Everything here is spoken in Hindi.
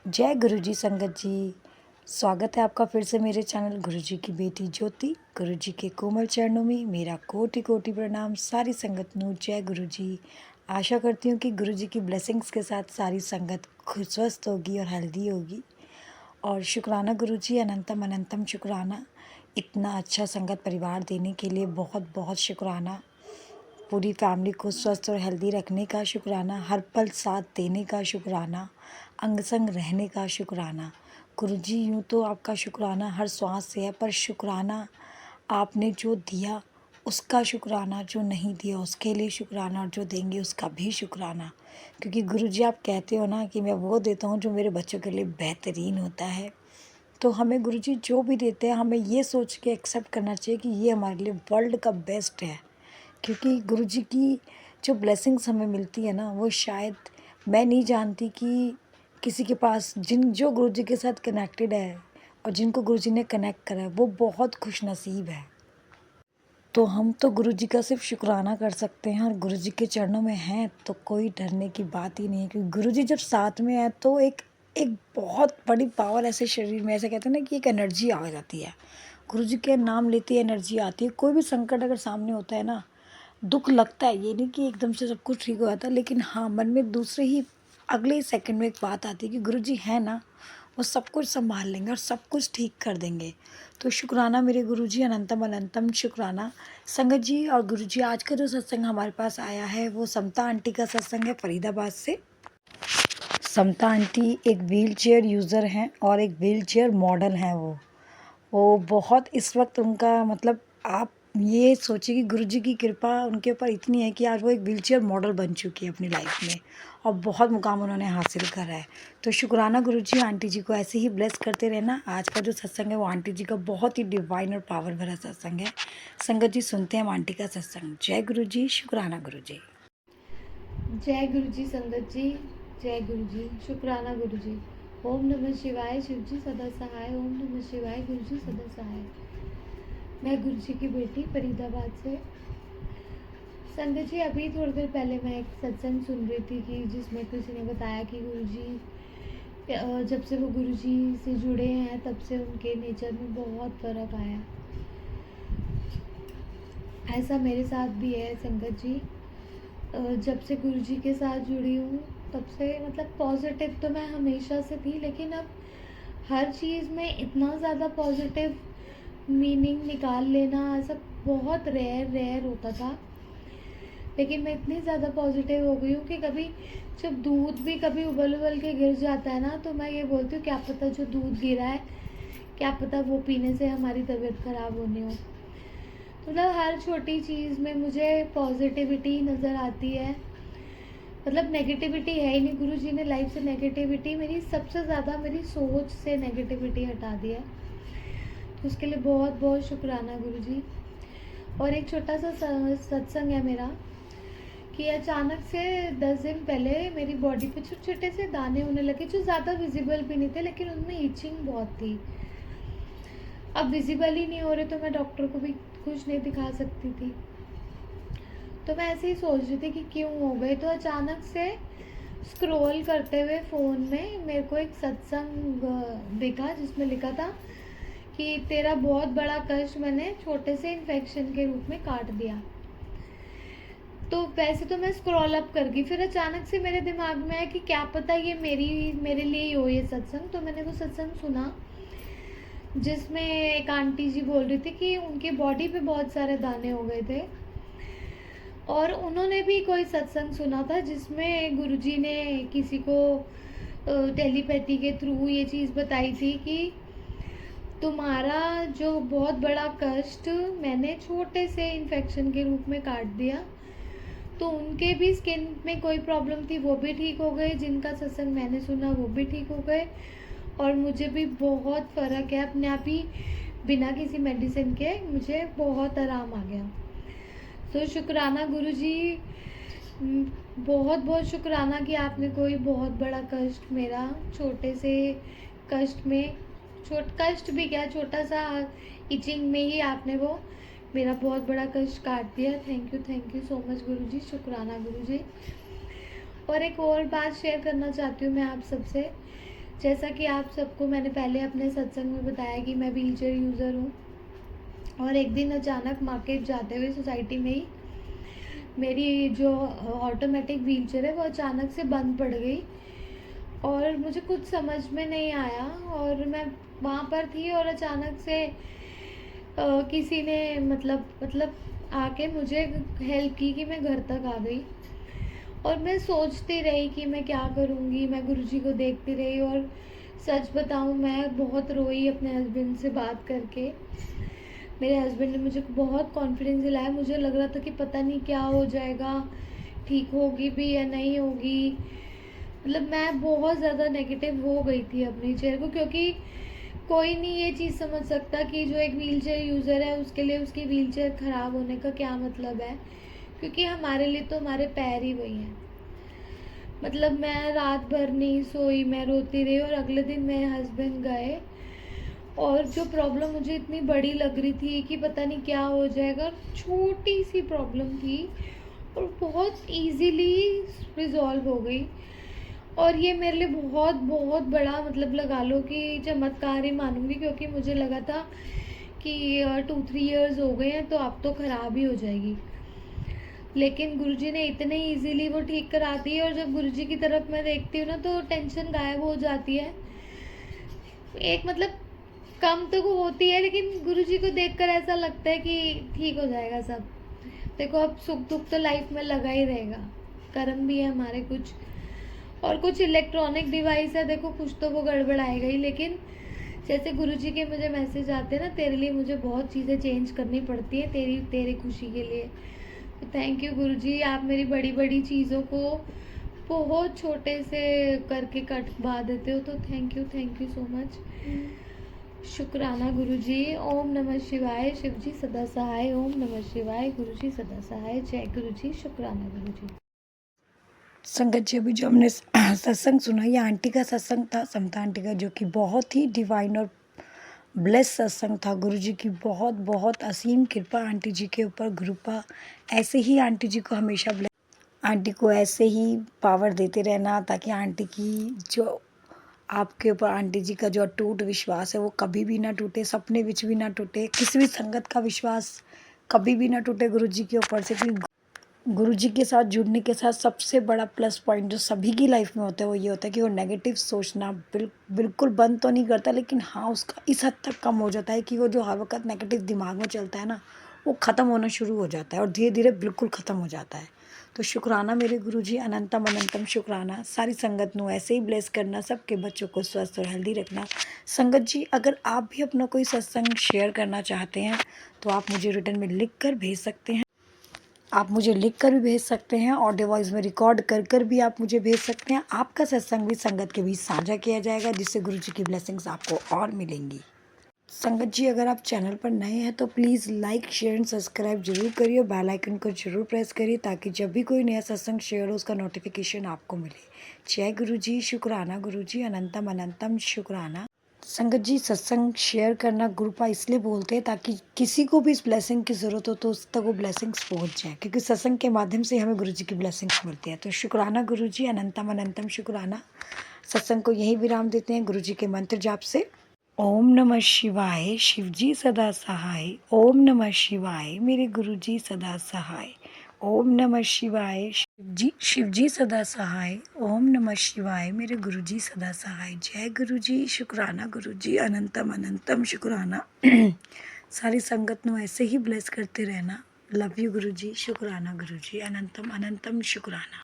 जय गुरुजी संगत जी। स्वागत है आपका फिर से मेरे चैनल गुरुजी की बेटी ज्योति। गुरुजी के कोमल चरणों में मेरा कोटि कोटि प्रणाम। सारी संगत नू जय गुरुजी। आशा करती हूँ कि गुरुजी की ब्लेसिंग्स के साथ सारी संगत खुश स्वस्थ होगी और हेल्दी होगी। और शुक्राना गुरुजी, अनंतम अनंतम शुक्राना, इतना अच्छा संगत परिवार देने के लिए बहुत बहुत शुक्राना। पूरी फैमिली को स्वस्थ और हेल्दी रखने का शुक्राना, हर पल साथ देने का शुक्राना, अंग संग रहने का शुक्राना। गुरुजी, यूँ तो आपका शुक्राना हर श्वास से है, पर शुक्राना आपने जो दिया उसका शुक्राना, जो नहीं दिया उसके लिए शुक्राना, और जो देंगे उसका भी शुक्राना। क्योंकि गुरुजी आप कहते हो ना कि मैं वो देता हूँ जो मेरे बच्चों के लिए बेहतरीन होता है। तो हमें गुरुजी जो भी देते हैं हमें ये सोच के एक्सेप्ट करना चाहिए कि ये हमारे लिए वर्ल्ड का बेस्ट है। क्योंकि गुरुजी की जो ब्लेसिंग्स हमें मिलती है ना, वो शायद मैं नहीं जानती कि किसी के पास जो गुरुजी के साथ कनेक्टेड है और जिनको गुरुजी ने कनेक्ट करा है वो बहुत खुश नसीब है। तो हम तो गुरुजी का सिर्फ शुक्राना कर सकते हैं, और गुरुजी के चरणों में हैं तो कोई डरने की बात ही नहीं है। क्योंकि गुरुजी जब साथ में है तो एक एक बहुत बड़ी पावर ऐसे शरीर में, ऐसे कहते हैं ना कि एक एनर्जी आ जाती है। गुरुजी के नाम लेते ही एनर्जी आती है। कोई भी संकट अगर सामने होता है ना, दुख लगता है, ये नहीं कि एकदम से सब कुछ ठीक हो जाता, लेकिन हाँ, मन में दूसरे ही अगले ही सेकंड में एक बात आती है कि गुरुजी है ना, वो सब कुछ संभाल लेंगे और सब कुछ ठीक कर देंगे। तो शुक्राना मेरे गुरुजी, अनंतम अनंतम शुक्राना। संगत जी और गुरुजी, आज का जो सत्संग हमारे पास आया है वो समता आंटी का सत्संग है, फरीदाबाद से। समता आंटी एक व्हील चेयर यूज़र हैं और एक व्हील चेयर मॉडल हैं। वो बहुत इस वक्त उनका मतलब, आप ये सोचिए कि गुरुजी की कृपा उनके ऊपर इतनी है कि आज वो एक व्हीलचेयर मॉडल बन चुकी है अपनी लाइफ में, और बहुत मुकाम उन्होंने हासिल करा है। तो शुक्राना गुरुजी, आंटी जी को ऐसे ही ब्लेस करते रहना। आज का जो सत्संग है वो आंटी जी का बहुत ही डिवाइन और पावर भरा सत्संग है। संगत जी, सुनते हैं हम आंटी का सत्संग। जय गुरुजी, शुक्राना गुरुजी। जय गुरु जी संगत जी, जय गुरु जी, शुक्राना गुरु जी। ओम नमः शिवाय, शिव जी सदा सहाय। ओम नमः शिवाय, गुरु जी सदा सहाय। मैं गुरु जी की बेटी फरीदाबाद से। संगत जी, अभी थोड़ी देर पहले मैं एक सत्संग सुन रही थी कि जिसमें किसी ने बताया कि गुरु जी जब से वो गुरु जी से जुड़े हैं तब से उनके नेचर में बहुत फ़र्क आया। ऐसा मेरे साथ भी है संगत जी। जब से गुरुजी के साथ जुड़ी हूँ तब से मतलब पॉजिटिव तो मैं हमेशा से थी, लेकिन अब हर चीज़ में इतना ज़्यादा पॉजिटिव मीनिंग निकाल लेना ऐसा बहुत रेयर होता था। लेकिन मैं इतनी ज़्यादा पॉजिटिव हो गई हूँ कि कभी जब दूध भी कभी उबल उबल के गिर जाता है ना, तो मैं ये बोलती हूँ क्या पता जो दूध गिरा है, क्या पता वो पीने से हमारी तबीयत ख़राब होनी हो। मतलब हर छोटी चीज़ में मुझे पॉजिटिविटी नज़र आती है। मतलब नेगेटिविटी है ही नहीं। गुरु जी ने लाइफ से नेगेटिविटी, मेरी सबसे ज़्यादा मेरी सोच से नेगेटिविटी हटा दी है। तो उसके लिए बहुत बहुत शुक्राना गुरु जी। और एक छोटा सा सत्संग है मेरा कि अचानक से 10 दिन पहले मेरी बॉडी पे छोटे छोटे से दाने होने लगे, जो ज़्यादा विजिबल भी नहीं थे, लेकिन उनमें इचिंग बहुत थी। अब विजिबल ही नहीं हो रहे तो मैं डॉक्टर को भी कुछ नहीं दिखा सकती थी। तो मैं ऐसे ही सोच रही थी कि क्यों हो गए। तो अचानक से स्क्रॉल करते हुए फ़ोन में मेरे को एक सत्संग दिखा जिसमें लिखा था कि तेरा बहुत बड़ा कष्ट मैंने छोटे से इन्फेक्शन के रूप में काट दिया। तो वैसे तो मैं स्क्रॉल अप कर गई, फिर अचानक से मेरे दिमाग में आया कि क्या पता ये मेरे लिए ही हो ये सत्संग। तो मैंने वो सत्संग सुना जिसमें एक आंटी जी बोल रही थी कि उनके बॉडी पे बहुत सारे दाने हो गए थे, और उन्होंने भी कोई सत्संग सुना था जिसमें गुरुजी ने किसी को टेलीपैथी के थ्रू ये चीज़ बताई थी कि तुम्हारा जो बहुत बड़ा कष्ट मैंने छोटे से इन्फेक्शन के रूप में काट दिया। तो उनके भी स्किन में कोई प्रॉब्लम थी, वो भी ठीक हो गए। जिनका सत्संग मैंने सुना वो भी ठीक हो गए, और मुझे भी बहुत फ़र्क है। अपने आप ही बिना किसी मेडिसिन के मुझे बहुत आराम आ गया। तो शुक्राना गुरुजी, बहुत बहुत शुक्राना कि आपने कोई बहुत बड़ा कष्ट मेरा छोटे से कष्ट में, कष्ट भी क्या, छोटा सा इचिंग में ही आपने वो मेरा बहुत बड़ा कष्ट काट दिया। थैंक यू सो मच गुरुजी, शुक्राना गुरुजी। और एक और बात शेयर करना चाहती हूँ मैं आप सबसे। जैसा कि आप सबको मैंने पहले अपने सत्संग में बताया कि मैं व्हीलचेयर यूज़र हूँ, और एक दिन अचानक मार्केट जाते हुए सोसाइटी में ही मेरी जो ऑटोमेटिक व्हीलचेयर है वो अचानक से बंद पड़ गई, और मुझे कुछ समझ में नहीं आया, और मैं वहाँ पर थी और अचानक से किसी ने मतलब आके मुझे हेल्प की कि मैं घर तक आ गई। और मैं सोचती रही कि मैं क्या करूँगी, मैं गुरुजी को देखती रही, और सच बताऊँ मैं बहुत रोई अपने हस्बैंड से बात करके। मेरे हस्बैंड ने मुझे बहुत कॉन्फिडेंस दिलाया, मुझे लग रहा था कि पता नहीं क्या हो जाएगा, ठीक होगी भी या नहीं होगी। मतलब मैं बहुत ज़्यादा नेगेटिव हो गई थी अपनी चेयर को, क्योंकि कोई नहीं ये चीज़ समझ सकता कि जो एक व्हीलचेयर यूज़र है उसके लिए उसकी व्हीलचेयर ख़राब होने का क्या मतलब है, क्योंकि हमारे लिए तो हमारे पैर ही वही हैं। मतलब मैं रात भर नहीं सोई, मैं रोती रही, और अगले दिन मेरे हस्बैंड गए, और जो प्रॉब्लम मुझे इतनी बड़ी लग रही थी कि पता नहीं क्या हो जाएगा, छोटी सी प्रॉब्लम थी और बहुत इजीली रिजॉल्व हो गई। और ये मेरे लिए बहुत बहुत बड़ा मतलब लगा लो कि चमत्कार ही मानूंगी, क्योंकि मुझे लगा था कि 2-3 इयर्स हो गए हैं तो अब तो ख़राब ही हो जाएगी, लेकिन गुरुजी ने इतने इजीली वो ठीक करा दी। और जब गुरुजी की तरफ मैं देखती हूँ ना तो टेंशन गायब हो जाती है। एक मतलब कम तो वो होती है, लेकिन गुरुजी को देखकर ऐसा लगता है कि ठीक हो जाएगा सब। देखो अब सुख दुख तो लाइफ में लगा ही रहेगा, कर्म भी है हमारे कुछ, और कुछ इलेक्ट्रॉनिक डिवाइस है, देखो कुछ तो वो गड़बड़ आएगा ही, लेकिन जैसे गुरुजी के मुझे मैसेज आते हैं ना, तेरे लिए मुझे बहुत चीज़ें चेंज करनी पड़ती है तेरी तेरी खुशी के लिए। तो थैंक यू गुरुजी, आप मेरी बड़ी बड़ी चीज़ों को बहुत छोटे से करके कटवा देते हो, तो थैंक यू सो मच। शुक्राना गुरुजी। ओम नमः शिवाय, शिव जी सदा सहाय। ओम नमः शिवाय, गुरुजी सदा सहाय। जय गुरुजी। शुक्राना गुरुजी। संगत जी, अभी जो हमने सत्संग सुना, ये आंटी का सत्संग था, समता आंटी का, जो कि बहुत ही डिवाइन और ब्लेस सत्संग था। गुरुजी की बहुत बहुत असीम कृपा आंटी जी के ऊपर, कृपा ऐसे ही आंटी जी को हमेशा आंटी को ऐसे ही पावर देते रहना, ताकि आंटी की जो आपके ऊपर आंटी जी का जो अटूट विश्वास है वो कभी भी ना टूटे, सपने विच भी ना टूटे, किसी भी संगत का विश्वास कभी भी ना टूटे गुरुजी के ऊपर से। क्योंकि गुरुजी के साथ जुड़ने के साथ सबसे बड़ा प्लस पॉइंट जो सभी की लाइफ में होता है वो ये होता है कि वो नेगेटिव सोचना बिल्कुल बंद तो नहीं करता, लेकिन हाँ उसका इस हद तक कम हो जाता है कि वो जो हर वक्त नेगेटिव दिमाग में चलता है ना, वो ख़त्म होना शुरू हो जाता है, और धीरे धीरे बिल्कुल ख़त्म हो जाता है। तो शुक्राना मेरे गुरुजी, अनंतम अनंतम शुक्राना। सारी संगत नू ऐसे ही ब्लेस करना, सबके बच्चों को स्वस्थ और हेल्दी रखना। संगत जी, अगर आप भी अपना कोई सत्संग शेयर करना चाहते हैं तो आप मुझे रिटर्न में लिख कर भेज सकते हैं। आप मुझे लिख कर भी भेज सकते हैं, ऑडियो वॉइस में रिकॉर्ड कर भी आप मुझे भेज सकते हैं। आपका सत्संग भी संगत के बीच साझा किया जाएगा, जिससे गुरुजी की ब्लेसिंग्स आपको और मिलेंगी। संगत जी, अगर आप चैनल पर नए हैं तो please like share and subscribe जरूर करिए, और बेल आइकन को जरूर प्रेस करिए, ताकि जब भी कोई नया सत्संग शेयर हो उसका नोटिफिकेशन आपको मिले। जय गुरुजी। शुक्राना गुरुजी, अनंतम अनंतम शुक्राना। संगत जी, सत्संग शेयर करना गुरुपा इसलिए बोलते हैं ताकि किसी को भी इस ब्लेसिंग की ज़रूरत हो तो उस तक वो ब्लेसिंग्स पहुंच जाए, क्योंकि सत्संग के माध्यम से हमें गुरुजी की ब्लेसिंग्स मिलती है। तो शुक्राना गुरुजी, अनंतम अनंतम शुक्राना। सत्संग को यही विराम देते हैं गुरुजी के मंत्र जाप से। ओम नमः शिवाय, शिवजी सदा सहाय। ओम नमः शिवाय, मेरे गुरुजी सदा सहाय। ओम नमः शिवाय, शिवजी सदा सहाय। ओम नमः शिवाय, मेरे गुरुजी सदा सहाय। जय गुरुजी। शुक्राना गुरुजी, अनंतम अनंतम शुक्राना। सारी संगत ਨੂੰ ऐसे ही ब्लेस करते रहना। लव यू गुरुजी। शुक्राना गुरुजी, अनंतम अनंतम शुक्राना।